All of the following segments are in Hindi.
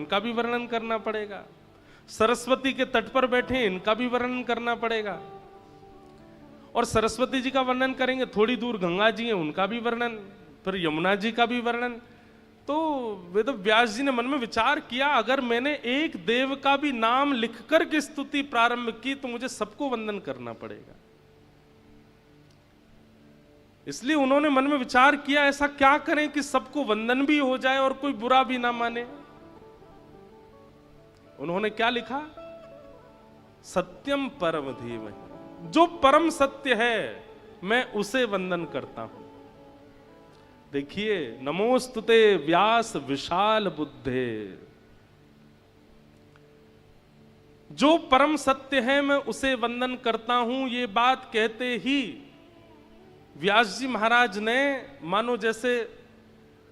इनका भी वर्णन करना पड़ेगा। सरस्वती के तट पर बैठे इनका भी वर्णन करना पड़ेगा। और सरस्वती जी का वर्णन करेंगे, थोड़ी दूर गंगा जी हैं उनका भी वर्णन, फिर यमुना जी का भी वर्णन। तो वेद व्यास जी ने मन में विचार किया, अगर मैंने एक देव का भी नाम लिखकर के स्तुति प्रारंभ की तो मुझे सबको वंदन करना पड़ेगा। इसलिए उन्होंने मन में विचार किया, ऐसा क्या करें कि सबको वंदन भी हो जाए और कोई बुरा भी ना माने। उन्होंने क्या लिखा? सत्यम परम धीमहि, जो परम सत्य है मैं उसे वंदन करता हूं। देखिए, नमोस्तुते व्यास विशाल बुद्धे, जो परम सत्य है मैं उसे वंदन करता हूं। ये बात कहते ही व्यास जी महाराज ने, मानो जैसे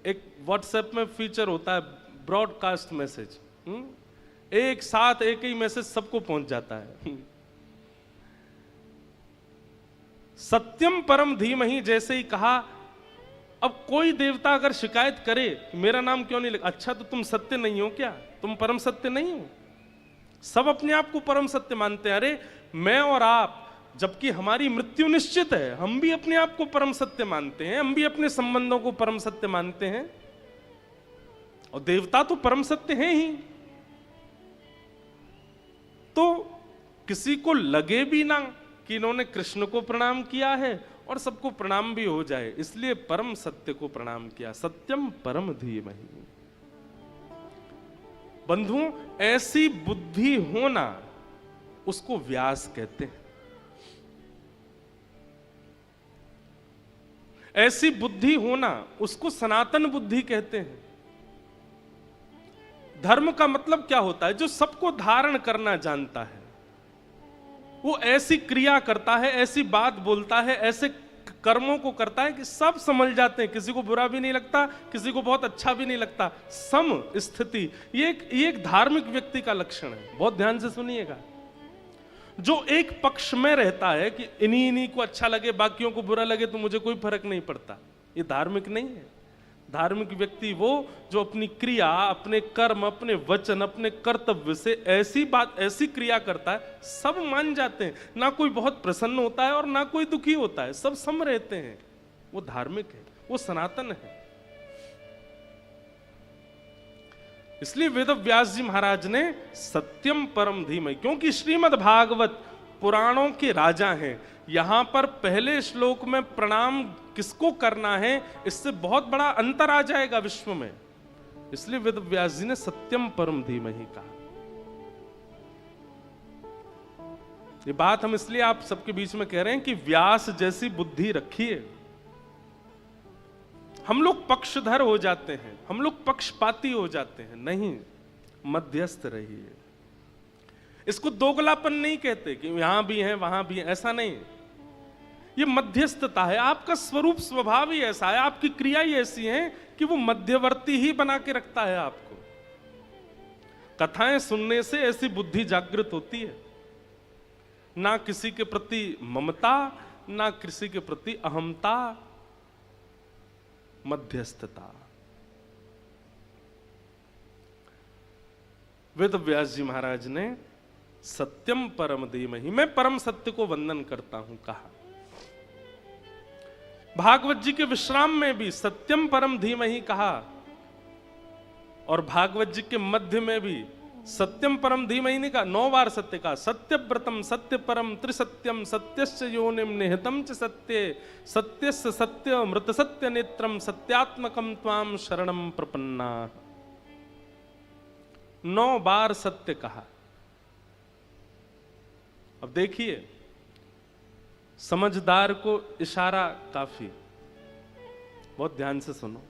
एक व्हाट्सएप में फीचर होता है ब्रॉडकास्ट मैसेज, एक साथ एक ही मैसेज सबको पहुंच जाता है। सत्यम परम धीमहि जैसे ही कहा, अब कोई देवता अगर शिकायत करे मेरा नाम क्यों नहीं लिखा, अच्छा तो तुम सत्य नहीं हो क्या? तुम परम सत्य नहीं हो? सब अपने आप को परम सत्य मानते हैं। अरे मैं और आप, जबकि हमारी मृत्यु निश्चित है, हम भी अपने आप को परम सत्य मानते हैं, हम भी अपने संबंधों को परम सत्य मानते हैं। और देवता तो परम सत्य हैं ही। तो किसी को लगे भी ना कि इन्होंने कृष्ण को प्रणाम किया है और सबको प्रणाम भी हो जाए, इसलिए परम सत्य को प्रणाम किया। सत्यम परम धीमहि। बंधुओं, ऐसी बुद्धि होना उसको व्यास कहते हैं। ऐसी बुद्धि होना उसको सनातन बुद्धि कहते हैं। धर्म का मतलब क्या होता है? जो सबको धारण करना जानता है, वो ऐसी क्रिया करता है, ऐसी बात बोलता है, ऐसे कर्मों को करता है कि सब समझ जाते हैं, किसी को बुरा भी नहीं लगता, किसी को बहुत अच्छा भी नहीं लगता। सम स्थिति, ये एक धार्मिक व्यक्ति का लक्षण है। बहुत ध्यान से सुनिएगा। जो एक पक्ष में रहता है कि इन्हीं को अच्छा लगे, बाकियों को बुरा लगे तो मुझे कोई फर्क नहीं पड़ता, ये धार्मिक नहीं है। धार्मिक व्यक्ति वो जो अपनी क्रिया, अपने कर्म, अपने वचन, अपने कर्तव्य से ऐसी बात, ऐसी क्रिया करता है सब मान जाते हैं, ना कोई बहुत प्रसन्न होता है और ना कोई दुखी होता है, सब सम रहते हैं। वो धार्मिक है, वो सनातन है। इसलिए वेद व्यास जी महाराज ने सत्यम परम धीमहि, क्योंकि श्रीमद् भागवत पुराणों के राजा हैं, यहां पर पहले श्लोक में प्रणाम किसको करना है इससे बहुत बड़ा अंतर आ जाएगा विश्व में। इसलिए वेद व्यास जी ने सत्यम परम धीमहि कहा। ये बात हम इसलिए आप सबके बीच में कह रहे हैं कि व्यास जैसी बुद्धि रखिए। हम लोग पक्षधर हो जाते हैं, हम लोग पक्षपाती हो जाते हैं। नहीं, मध्यस्थ रहिए। इसको दोगलापन नहीं कहते कि यहां भी हैं वहां भी हैं, ऐसा नहीं। ये मध्यस्थता है। आपका स्वरूप स्वभाव ही ऐसा है, आपकी क्रिया ही ऐसी है कि वो मध्यवर्ती ही बना के रखता है आपको। कथाएं सुनने से ऐसी बुद्धि जागृत होती है, ना किसी के प्रति ममता, ना किसी के प्रति अहमता, मध्यस्थता। वेद व्यास जी महाराज ने सत्यम परम धीमहि, मैं परम सत्य को वंदन करता हूं कहा। भागवत जी के विश्राम में भी सत्यम परम धीमहि कहा, और भागवत जी के मध्य में भी सत्यम परम धीमहि ने कहा। 9 बार सत्य का। सत्यव्रतम सत्य परम त्रिसत्यम सत्यस्य योनिम निहितम च सत्ये सत्यस्य सत्य मृत सत्य नेत्रम सत्यात्मकम त्वाम शरणम प्रपन्ना। 9 बार सत्य कहा। अब देखिए, समझदार को इशारा काफी। बहुत ध्यान से सुनो।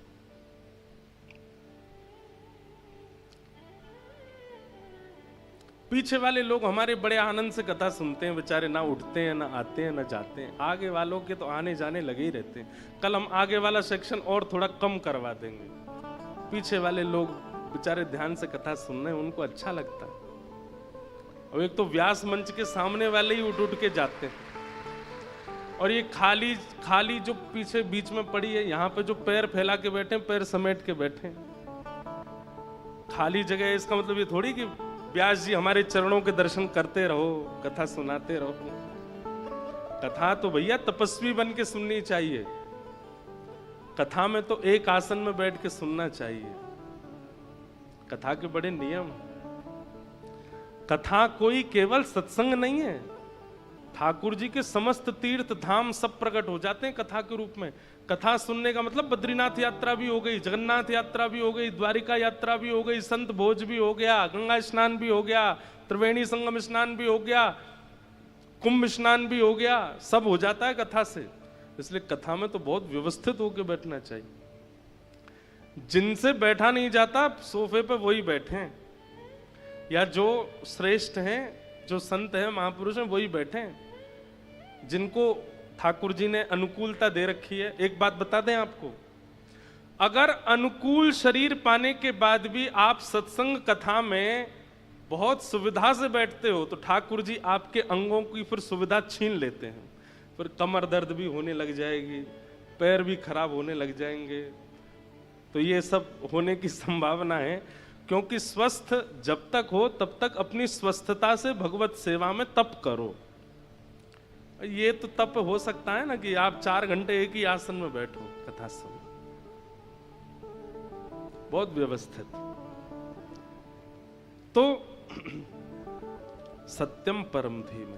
पीछे वाले लोग हमारे बड़े आनंद से कथा सुनते हैं, बेचारे ना उठते हैं, ना आते हैं, ना जाते हैं। आगे वालों के तो आने जाने लगे ही रहते हैं। कल हम आगे वाला सेक्शन और थोड़ा कम करवा देंगे। पीछे वाले लोग बेचारे ध्यान से कथा सुन रहे हैं, उनको अच्छा लगता है। और एक तो व्यास मंच के सामने वाले ही उठ उठ के जाते हैं, और ये खाली जो पीछे बीच में पड़ी है, यहाँ पे जो पैर फैला के बैठे हैं, पैर समेट के बैठे हैं। खाली जगह है इसका मतलब ये थोड़ी कि व्यास जी हमारे चरणों के दर्शन करते रहो, कथा सुनाते रहो। कथा तो भैया तपस्वी बन के सुननी चाहिए। कथा में तो एक आसन में बैठ के सुनना चाहिए। कथा के बड़े नियम। कथा कोई केवल सत्संग नहीं है। ठाकुर जी के समस्त तीर्थ धाम सब प्रकट हो जाते हैं कथा के रूप में। कथा सुनने का मतलब बद्रीनाथ यात्रा भी हो गई, जगन्नाथ यात्रा भी हो गई, द्वारिका यात्रा भी हो गई, संत भोज भी हो गया, गंगा स्नान भी हो गया, त्रिवेणी संगम स्नान भी हो गया, कुंभ स्नान भी हो गया, सब हो जाता है कथा से। इसलिए कथा में तो बहुत व्यवस्थित होकर बैठना चाहिए। जिनसे बैठा नहीं जाता सोफे पे वही बैठे, या जो श्रेष्ठ हैं, जो संत हैं, महापुरुष हैं, वही बैठे। जिनको ठाकुर जी ने अनुकूलता दे रखी है। एक बात बता दें आपको, अगर अनुकूल शरीर पाने के बाद भी आप सत्संग कथा में बहुत सुविधा से बैठते हो तो ठाकुर जी आपके अंगों की फिर सुविधा छीन लेते हैं। फिर कमर दर्द भी होने लग जाएगी, पैर भी खराब होने लग जाएंगे। तो ये सब होने की संभावना है, क्योंकि स्वस्थ जब तक हो तब तक अपनी स्वस्थता से भगवत सेवा में तप करो। ये तो तप हो सकता है ना कि आप 4 घंटे एक ही आसन में बैठो कथा सुनो, बहुत व्यवस्थित। तो सत्यम परम धीमे,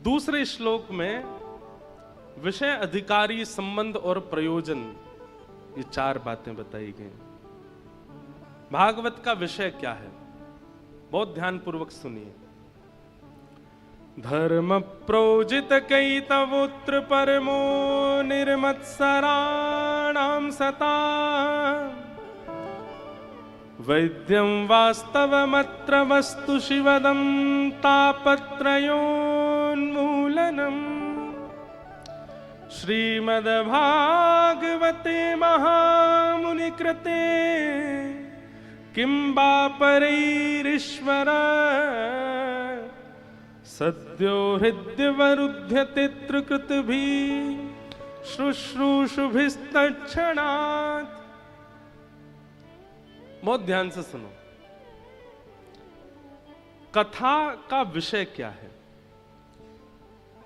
दूसरे श्लोक में विषय, अधिकारी, संबंध और प्रयोजन, ये 4 बातें बताई गई। भागवत का विषय क्या है, बहुत ध्यानपूर्वक सुनिए। धर्म प्रोजित कई तवोत्र परमो निर्मत्सराणाम सता वैद्यं वास्तवमत्र वस्तु शिवदं तापत्रयोन्मूलनम् श्रीमद्भागवते महामुनिकृते किं वा परैरीश्वर सद्यो हृद्यवरुध्यते त्रिकृतिभिः शुश्रूषुभिस्तत्क्षणात्। बहुत ध्यान से सुनो, कथा का विषय क्या है,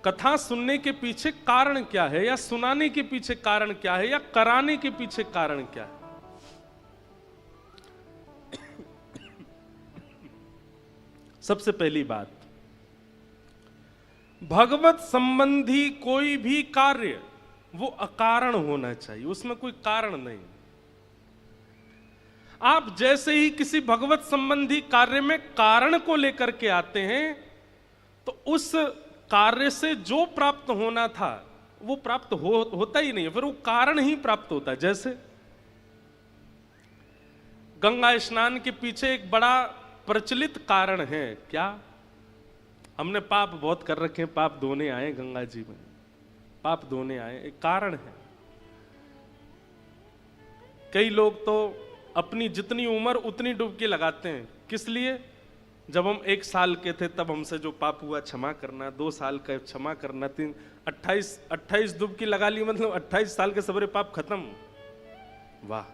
कथा सुनने के पीछे कारण क्या है, या सुनाने के पीछे कारण क्या है, या कराने के पीछे कारण क्या है। सबसे पहली बात, भगवत संबंधी कोई भी कार्य वो अकारण होना चाहिए, उसमें कोई कारण नहीं। आप जैसे ही किसी भगवत संबंधी कार्य में कारण को लेकर के आते हैं तो उस कार्य से जो प्राप्त होना था वो प्राप्त होता ही नहीं है, फिर वो कारण ही प्राप्त होता है। जैसे गंगा स्नान के पीछे एक बड़ा प्रचलित कारण है, क्या? हमने पाप बहुत कर रखे हैं, पाप धोने आए गंगा जी में, पाप धोने आए, एक कारण है। कई लोग तो अपनी जितनी उम्र उतनी डुबकी लगाते हैं, किस लिए? जब हम 1 साल के थे तब हमसे जो पाप हुआ क्षमा करना, 2 साल का क्षमा करना, 28 डुबकी लगा ली, मतलब 28 साल के सारे पाप खत्म। वाह!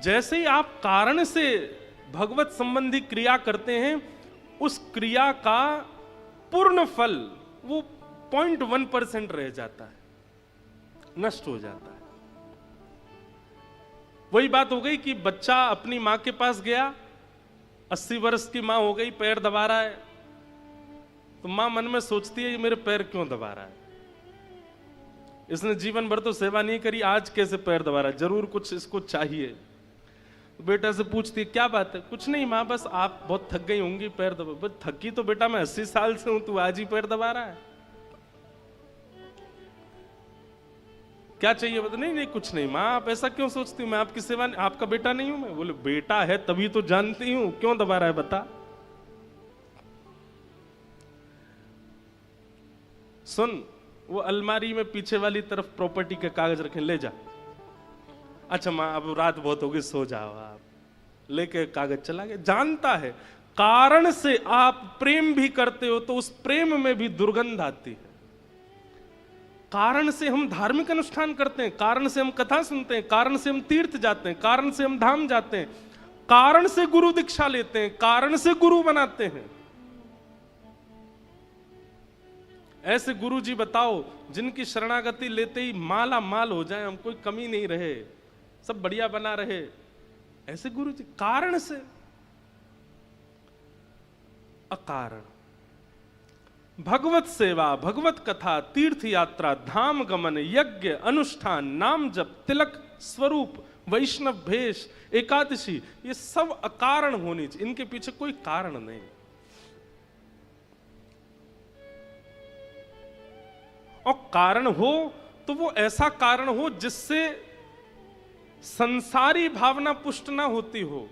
जैसे ही आप कारण से भगवत संबंधी क्रिया करते हैं, उस क्रिया का पूर्ण फल वो 0.1% रह जाता है, नष्ट हो जाता है। वही बात हो गई कि बच्चा अपनी मां के पास गया, 80 वर्ष की मां हो गई, पैर दबा रहा है, तो मां मन में सोचती है ये मेरे पैर क्यों दबा रहा है, इसने जीवन भर तो सेवा नहीं करी, आज कैसे पैर दबा रहा है, जरूर कुछ इसको चाहिए। बेटा से पूछती है क्या बात है? कुछ नहीं माँ, बस आप बहुत थक गई होंगी, पैर दबा। बस थकी तो बेटा मैं 80 साल से हूं, तू आज ही पैर दबा रहा है, क्या चाहिए? बता। नहीं नहीं कुछ नहीं माँ, आप ऐसा क्यों सोचती हूँ, मैं आपकी सेवा, आपका बेटा नहीं हूं मैं? बोले बेटा है तभी तो जानती हूं, क्यों दबा रहा है बता। सुन, वो अलमारी में पीछे वाली तरफ प्रॉपर्टी के कागज रखे, ले जा। अच्छा माँ अब रात बहुत होगी, सो जाओ आप। लेके कागज चला गया। जानता है कारण से आप प्रेम भी करते हो तो उस प्रेम में भी दुर्गंध आती है, कारण से हम धार्मिक अनुष्ठान करते हैं, कारण से हम कथा सुनते हैं, कारण से हम तीर्थ जाते हैं, कारण से हम धाम जाते हैं, कारण से गुरु दीक्षा लेते हैं, कारण से गुरु बनाते हैं। ऐसे गुरु जी बताओ जिनकी शरणागति लेते ही माला माल हो जाए, हम कोई कमी नहीं रहे, सब बढ़िया बना रहे, ऐसे गुरु जी कारण से। अकारण भगवत सेवा, भगवत कथा, तीर्थ यात्रा, धाम गमन, यज्ञ, अनुष्ठान, नाम जप, तिलक, स्वरूप, वैष्णव भेष, एकादशी, ये सब अकारण होनी चाहिए, इनके पीछे कोई कारण नहीं। और कारण हो तो वो ऐसा कारण हो जिससे संसारी भावना पुष्ट ना होती हो,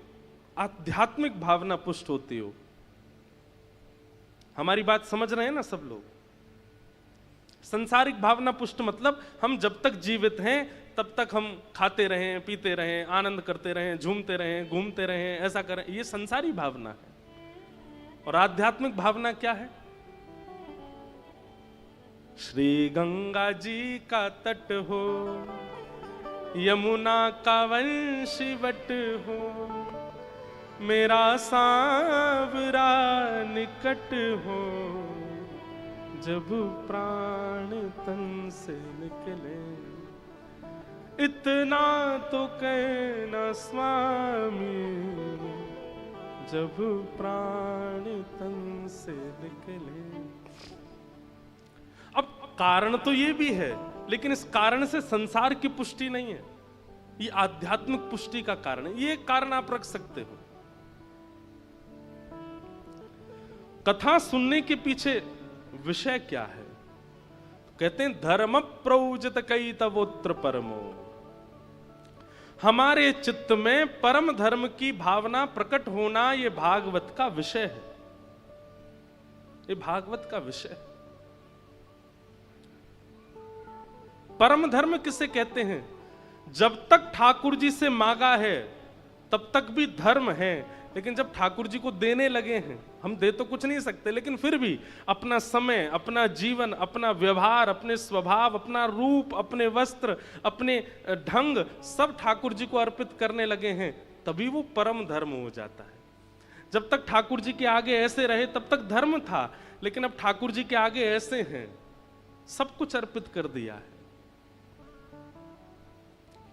आध्यात्मिक भावना पुष्ट होती हो। हमारी बात समझ रहे हैं ना सब लोग? संसारिक भावना पुष्ट मतलब हम जब तक जीवित हैं तब तक हम खाते रहें, पीते रहें, आनंद करते रहें, झूमते रहें, घूमते रहें, ऐसा करें, ये संसारी भावना है। और आध्यात्मिक भावना क्या है? श्री गंगा जी का तट हो, यमुना का वंशीवट हो, मेरा सांवरा निकट हो, जब प्राण तन से निकले, इतना तो कहना स्वामी, जब प्राण तन से निकले। अब कारण तो ये भी है, लेकिन इस कारण से संसार की पुष्टि नहीं है, ये आध्यात्मिक पुष्टि का कारण है। ये कारण आप रख सकते हो। कथा सुनने के पीछे विषय क्या है? कहते हैं धर्म प्रौजत कई तवोत्र परमो, हमारे चित्त में परम धर्म की भावना प्रकट होना, यह भागवत का विषय है, ये भागवत का विषय है। परम धर्म किसे कहते हैं? जब तक ठाकुर जी से मांगा है तब तक भी धर्म है, लेकिन जब ठाकुर जी को देने लगे हैं, हम दे तो कुछ नहीं सकते, लेकिन फिर भी अपना समय, अपना जीवन, अपना व्यवहार, अपने स्वभाव, अपना रूप, अपने वस्त्र, अपने ढंग सब ठाकुर जी को अर्पित करने लगे हैं, तभी वो परम धर्म हो जाता है। जब तक ठाकुर जी के आगे ऐसे रहे तब तक धर्म था, लेकिन अब ठाकुर जी के आगे ऐसे हैं, सब कुछ अर्पित कर दिया है,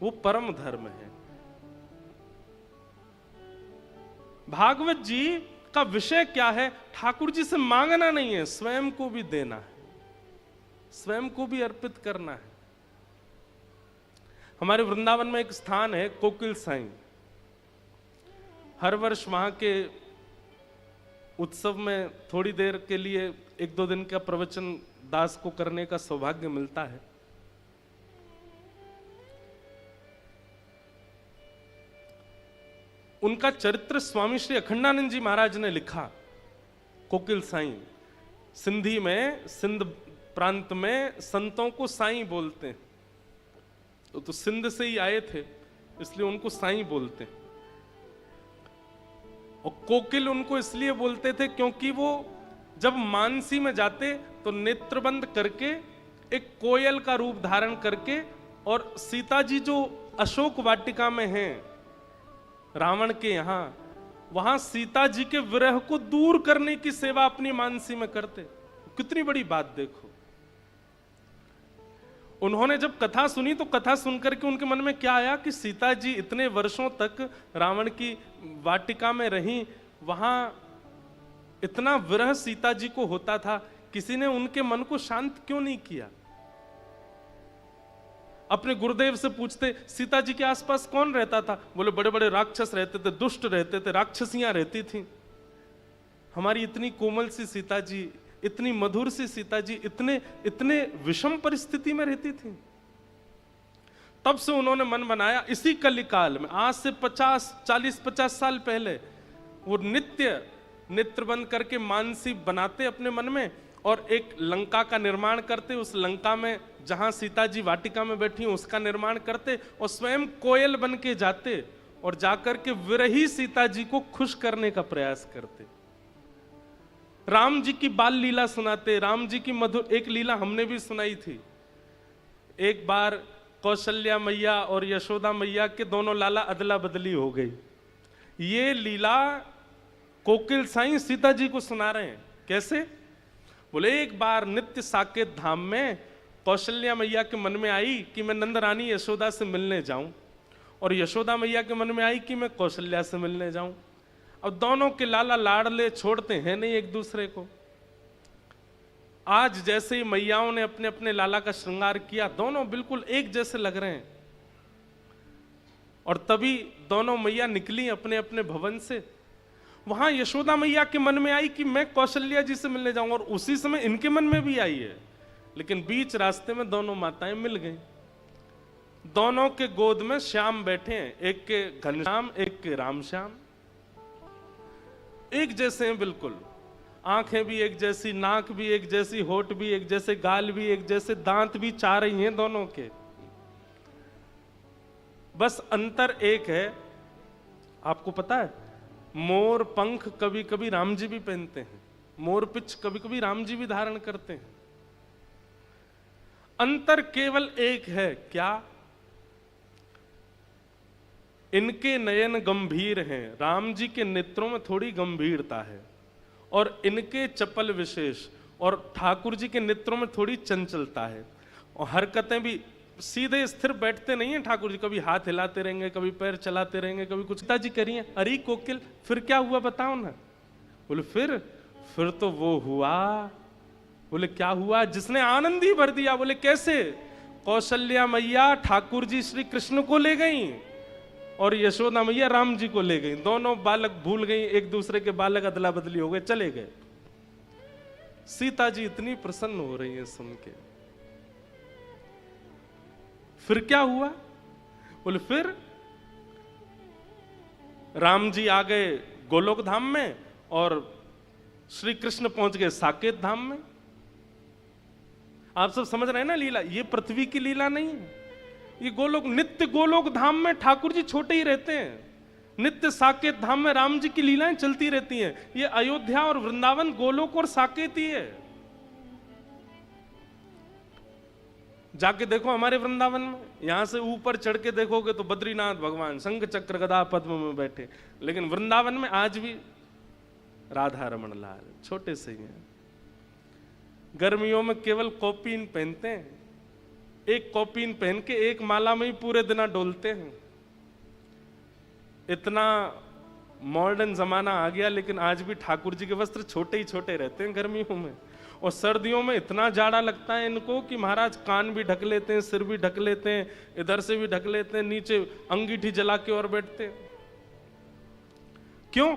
वो परम धर्म है। भागवत जी का विषय क्या है? ठाकुर जी से मांगना नहीं है, स्वयं को भी देना है, स्वयं को भी अर्पित करना है। हमारे वृंदावन में एक स्थान है कोकिल साईं, हर वर्ष वहां के उत्सव में थोड़ी देर के लिए 1-2 दिन का प्रवचन दास को करने का सौभाग्य मिलता है। उनका चरित्र स्वामी श्री अखंडानंद जी महाराज ने लिखा। कोकिल साईं सिंधी में, सिंध प्रांत में संतों को साईं बोलते हैं, तो सिंध से ही आए थे इसलिए उनको साईं बोलते हैं। और कोकिल उनको इसलिए बोलते थे क्योंकि वो जब मानसी में जाते तो नेत्रबंद करके एक कोयल का रूप धारण करके, और सीता जी जो अशोक वाटिका में हैं रावण के यहां, वहां सीता जी के विरह को दूर करने की सेवा अपनी मानसी में करते। कितनी बड़ी बात देखो। उन्होंने जब कथा सुनी तो कथा सुनकर के उनके मन में क्या आया कि सीता जी इतने वर्षों तक रावण की वाटिका में रहीं, वहां इतना विरह सीता जी को होता था, किसी ने उनके मन को शांत क्यों नहीं किया? अपने गुरुदेव से पूछते सीता जी के आसपास कौन रहता था? बोले बड़े बड़े राक्षस रहते थे, दुष्ट रहते थे, राक्षसियां रहती थीं। हमारी इतनी कोमल सी सीता जी, इतनी मधुर सी सीता जी इतने इतने विषम परिस्थिति में रहती थी। तब से उन्होंने मन बनाया, इसी कलिकाल में आज से 40-50 साल पहले वो नित्य नेत्रबंद करके मानसी बनाते अपने मन में, और एक लंका का निर्माण करते, उस लंका में जहां सीता जी वाटिका में बैठी उसका निर्माण करते, और स्वयं कोयल बन के जाते और जाकर के विरही सीता जी को खुश करने का प्रयास करते। राम जी की बाल लीला सुनाते, राम जी की मधुर एक लीला हमने भी सुनाई थी एक बार कौशल्या मैया और यशोदा मैया के दोनों लाला अदला बदली हो गई। ये लीला कोकिल साईं सीता जी को सुना रहे हैं। कैसे? बोले एक बार नित्य साकेत धाम में कौशल्या मैया के मन में आई कि मैं नंद रानी यशोदा से मिलने जाऊं, और यशोदा मैया के मन में आई कि मैं कौशल्या से मिलने जाऊं। अब दोनों के लाला लाडले छोड़ते हैं नहीं एक दूसरे को। आज जैसे ही मैयाओं ने अपने अपने लाला का श्रृंगार किया, दोनों बिल्कुल एक जैसे लग रहे हैं। और तभी दोनों मैया निकली अपने अपने भवन से। वहां यशोदा मैया के मन में आई कि मैं कौशल्या जी से मिलने जाऊंगा, और उसी समय इनके मन में भी आई है। लेकिन बीच रास्ते में दोनों माताएं मिल गईं। दोनों के गोद में श्याम बैठे हैं, एक के घनश्याम एक के रामश्याम। एक जैसे हैं बिल्कुल, आंखें भी एक जैसी, नाक भी एक जैसी, होठ भी एक जैसे, गाल भी एक जैसे, दांत भी चार ही हैं दोनों के। बस अंतर एक है, आपको पता है, मोर पंख कभी कभी राम जी भी पहनते हैं, मोर पिच कभी कभी राम जी भी धारण करते हैं। अंतर केवल एक है, क्या? इनके नयन गंभीर हैं, राम जी के नेत्रों में थोड़ी गंभीरता है, और इनके चपल विशेष, और ठाकुर जी के नेत्रों में थोड़ी चंचलता है। और हरकतें भी सीधे स्थिर बैठते नहीं हैं ठाकुर जी, कभी हाथ हिलाते रहेंगे, कभी पैर चलाते रहेंगे, कभी कुछ। पिताजी करिए, अरे कोकिल फिर क्या हुआ बताओ ना। बोले फिर तो वो हुआ। बोले क्या हुआ? जिसने आनंद ही भर दिया। बोले कैसे? कौशल्या मैया ठाकुर जी श्री कृष्ण को ले गई, और यशोदा मैया राम जी को ले गई। दोनों बालक भूल गई, एक दूसरे के बालक अदला बदली हो गए, चले गए। सीता जी इतनी प्रसन्न हो रही है सुन के। फिर क्या हुआ? बोले फिर राम जी आ गए गोलोक धाम में, और श्री कृष्ण पहुंच गए साकेत धाम में। आप सब समझ रहे हैं ना लीला? ये पृथ्वी की लीला नहीं है, ये गोलोक, नित्य गोलोक धाम में ठाकुर जी छोटे ही रहते हैं, नित्य साकेत धाम में राम जी की लीलाएं चलती रहती हैं। ये अयोध्या और वृंदावन गोलोक और साकेत ही है। जाके देखो हमारे वृंदावन में, यहां से ऊपर चढ़ के देखोगे तो बद्रीनाथ भगवान शंख चक्र गदा पद्म में बैठे, लेकिन वृंदावन में आज भी राधा रमण लाल छोटे से ही हैं। गर्मियों में केवल कॉपीन पहनते हैं, एक कॉपीन पहन के एक माला में ही पूरे दिन डोलते हैं। इतना मॉडर्न जमाना आ गया, लेकिन आज भी ठाकुर जी के वस्त्र छोटे ही छोटे रहते हैं गर्मियों में। और सर्दियों में इतना जाड़ा लगता है इनको कि महाराज कान भी ढक लेते हैं, सिर भी ढक लेते हैं, इधर से भी ढक लेते हैं, नीचे अंगीठी जला के और बैठते हैं। क्यों?